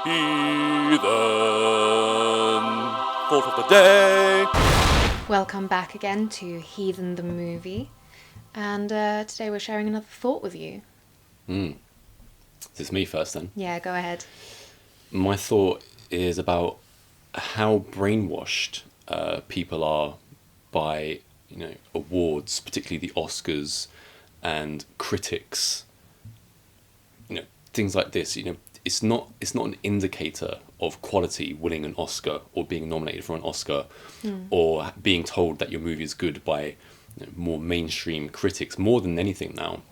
Heathen Thought of the Day. Welcome back again to Heathen the Movie, and today we're sharing another thought with you. Is this me first then? Yeah, go ahead. My thought is about how brainwashed people are by, awards, particularly the Oscars and critics. Things like this. It's not an indicator of quality winning an Oscar or being nominated for an Oscar or being told that your movie is good by more mainstream critics. More than anything now,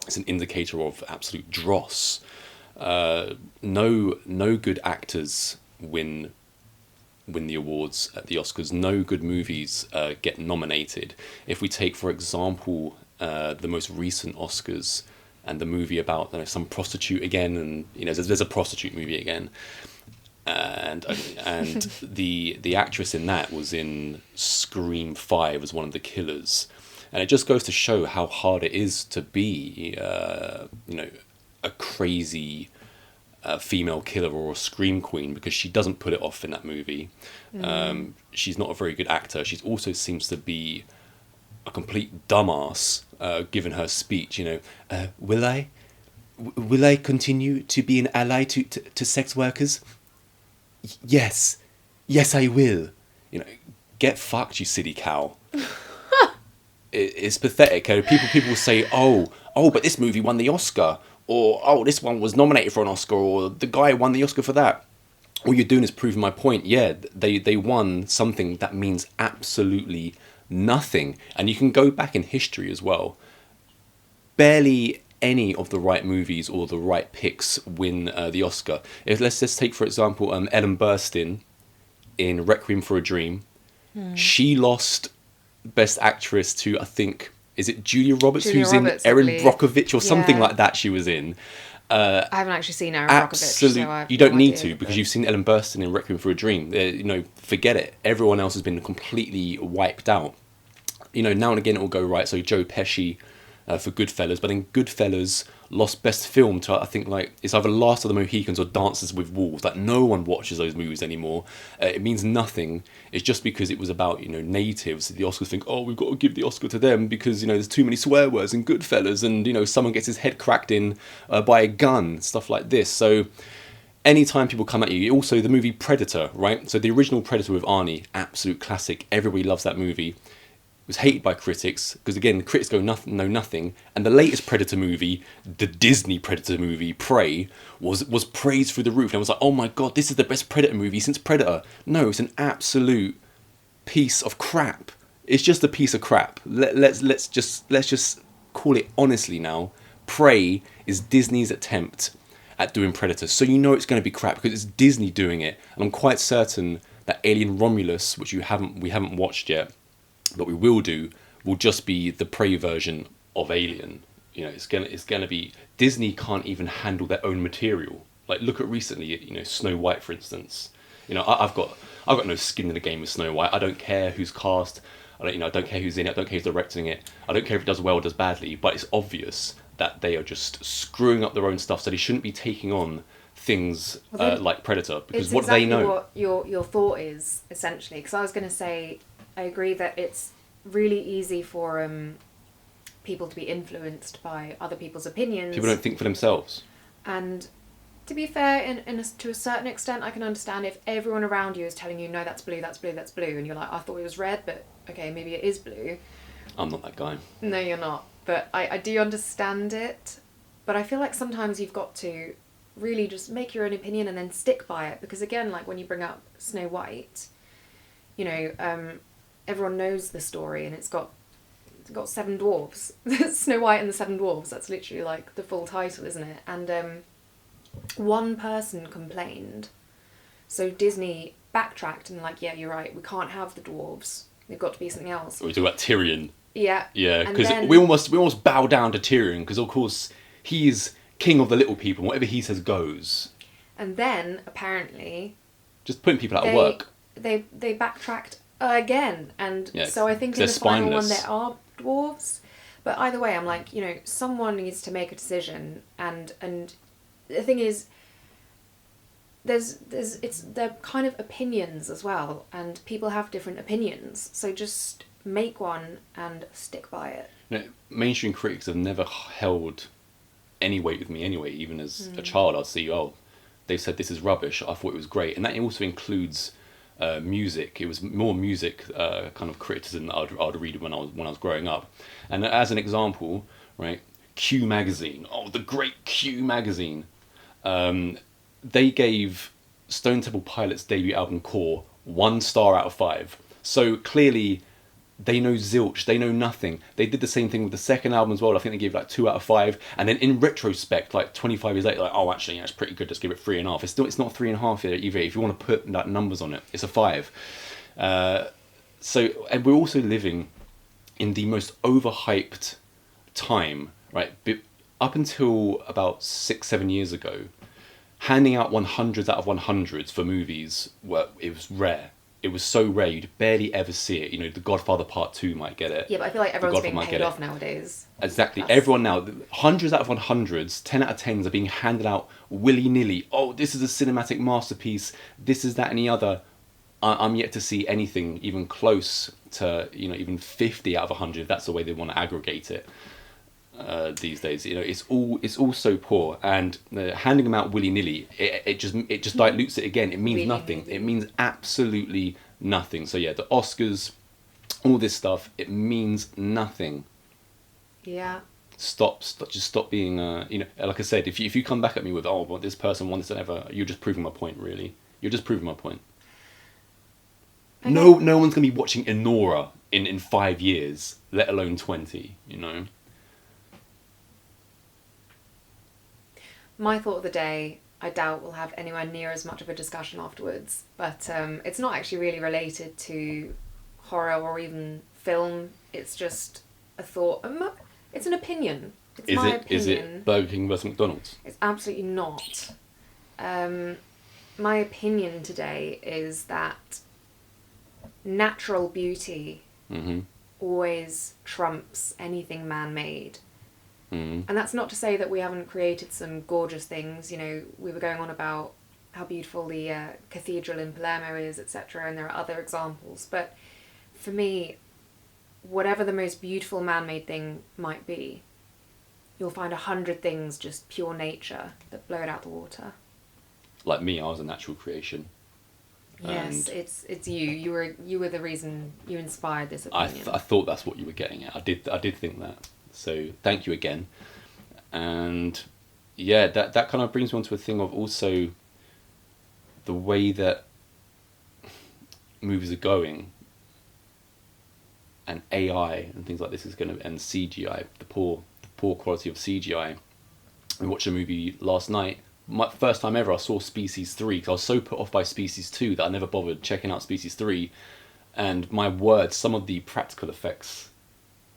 it's an indicator of absolute dross. No good actors win the awards at the Oscars. No good movies get nominated. If we take, for example, the most recent Oscars and the movie about some prostitute again, and there's a prostitute movie again, and the actress in that was in Scream 5 as one of the killers, and it just goes to show how hard it is to be a crazy female killer or a scream queen, because she doesn't put it off in that movie. She's not a very good actor. She also seems to be a complete dumbass given her speech. Will I continue to be an ally to sex workers? Yes I will. Get fucked, you silly cow. It's pathetic. People will say, oh, but this movie won the Oscar, or oh, this one was nominated for an Oscar, or the guy won the Oscar for that. All you're doing is proving my point. Yeah, they won something that means absolutely nothing. And you can go back in history as well. Barely any of the right movies or the right picks win the Oscar. Let's just take, for example, Ellen Burstyn in Requiem for a Dream. She lost Best Actress to, I think, is it Julia Roberts, who's Roberts, in Erin Brockovich or something like that she was in. I haven't actually seen Erin Brockovich, so I have you don't no need idea, to, because you've seen Ellen Burstyn in Requiem for a Dream. Forget it. Everyone else has been completely wiped out. Now and again it will go right. So Joe Pesci for Goodfellas, but then Goodfellas lost Best Film to, I think, it's either Last of the Mohicans or Dances with Wolves. No one watches those movies anymore. It means nothing. It's just because it was about natives. The Oscars think, oh, we've got to give the Oscar to them because there's too many swear words in Goodfellas, and someone gets his head cracked in by a gun, stuff like this. So anytime people come at you, also the movie Predator, right? So the original Predator with Arnie, absolute classic. Everybody loves that movie. Was hated by critics because, again, the critics know nothing. And the latest Predator movie, the Disney Predator movie, Prey, was praised through the roof. And I was like, oh my god, this is the best Predator movie since Predator. No, it's an absolute piece of crap. It's just a piece of crap. Let's just call it honestly now. Prey is Disney's attempt at doing Predator, so it's going to be crap because it's Disney doing it. And I'm quite certain that Alien Romulus, which we haven't watched yet, but we will just be the Prey version of Alien. It's gonna be. Disney can't even handle their own material. Look at recently, Snow White, for instance. I've got no skin in the game with Snow White. I don't care who's cast. I don't care who's in it. I don't care who's directing it. I don't care if it does well or does badly. But it's obvious that they are just screwing up their own stuff. So they shouldn't be taking on things like Predator, because what do they know? What your thought is, essentially, because I was going to say, I agree that it's really easy for people to be influenced by other people's opinions. People don't think for themselves. And to be fair, to a certain extent, I can understand if everyone around you is telling you, no, that's blue, that's blue, that's blue, and you're like, I thought it was red, but okay, maybe it is blue. I'm not that guy. No, you're not. But I do understand it. But I feel like sometimes you've got to really just make your own opinion and then stick by it. Because again, when you bring up Snow White, everyone knows the story, and it's got 7 dwarves. Snow White and the 7 dwarves. That's literally the full title, isn't it? And one person complained, so Disney backtracked and yeah, you're right. We can't have the dwarves. They've got to be something else. Or we talk about Tyrion. Yeah. Yeah, because we almost bow down to Tyrion because of course he's king of the little people. And whatever he says goes. And then apparently, just putting people out of work. They backtracked again, and so I think in the final one there are dwarves, but either way I'm like, someone needs to make a decision, and the thing is, they're kind of opinions as well, and people have different opinions. So just make one and stick by it. You know, mainstream critics have never held any weight with me anyway. Even as a child, I'd see, oh, they said this is rubbish. I thought it was great, and that also includes music. It was more music kind of criticism that I'd read when I was growing up. And as an example, right, Q magazine. Oh, the great Q magazine. They gave Stone Temple Pilots' debut album Core 1 star out of 5. So clearly, they know zilch. They know nothing. They did the same thing with the second album as well. I think they gave like 2 out of 5. And then in retrospect, like 25 years later, like, oh, actually, yeah, it's pretty good. Just give it 3.5. It's not 3.5 either. If you want to put like numbers on it, it's a 5. And we're also living in the most overhyped time, right? Up until about 6-7 years ago, handing out 100s out of 100s for movies, it was rare. It was so rare, you'd barely ever see it. You know, The Godfather Part 2 might get it. Yeah, but I feel like everyone's being paid off nowadays. Exactly. Everyone now, hundreds out of 100s, 10 out of 10s are being handed out willy-nilly. Oh, this is a cinematic masterpiece. This is that and the other. I'm yet to see anything even close to, you know, even 50 out of 100, if that's the way they want to aggregate it. These days, you know, it's all so poor, and handing them out willy nilly, it just dilutes it again. It means really nothing. It means absolutely nothing. So yeah, the Oscars, all this stuff, it means nothing. Yeah. Just stop being. You know, like I said, if you come back at me with, oh, well, this person wants to ever, you're just proving my point. Really, you're just proving my point. Okay. No one's gonna be watching Enora in 5 years, let alone 20. You know. My thought of the day, I doubt we'll have anywhere near as much of a discussion afterwards, but it's not actually really related to horror or even film. It's just a thought. It's an opinion. It's my opinion. Is it Burger King versus McDonald's? It's absolutely not. My opinion today is that natural beauty always trumps anything man-made. And that's not to say that we haven't created some gorgeous things. You know, we were going on about how beautiful the cathedral in Palermo is, etc., and there are other examples. But for me, whatever the most beautiful man-made thing might be, you'll find 100 things just pure nature that blow it out the water. Like me, I was a natural creation. Yes, it's you. You were the reason you inspired this opinion. I thought that's what you were getting at. I did think that. So thank you again. And yeah, that kind of brings me on to a thing of also the way that movies are going, and AI and things like this is going to, and CGI, the poor quality of CGI. I watched a movie last night. My first time ever, I saw Species 3 because I was so put off by Species 2 that I never bothered checking out Species 3. And my word, some of the practical effects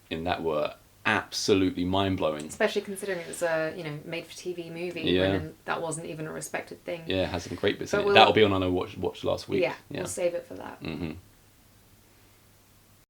in that were absolutely mind-blowing. Especially considering it was a made-for-TV movie when that wasn't even a respected thing. Yeah, it has some great bits in it. That'll be on I Know Watch last week. Yeah, we'll save it for that. Mm-hmm.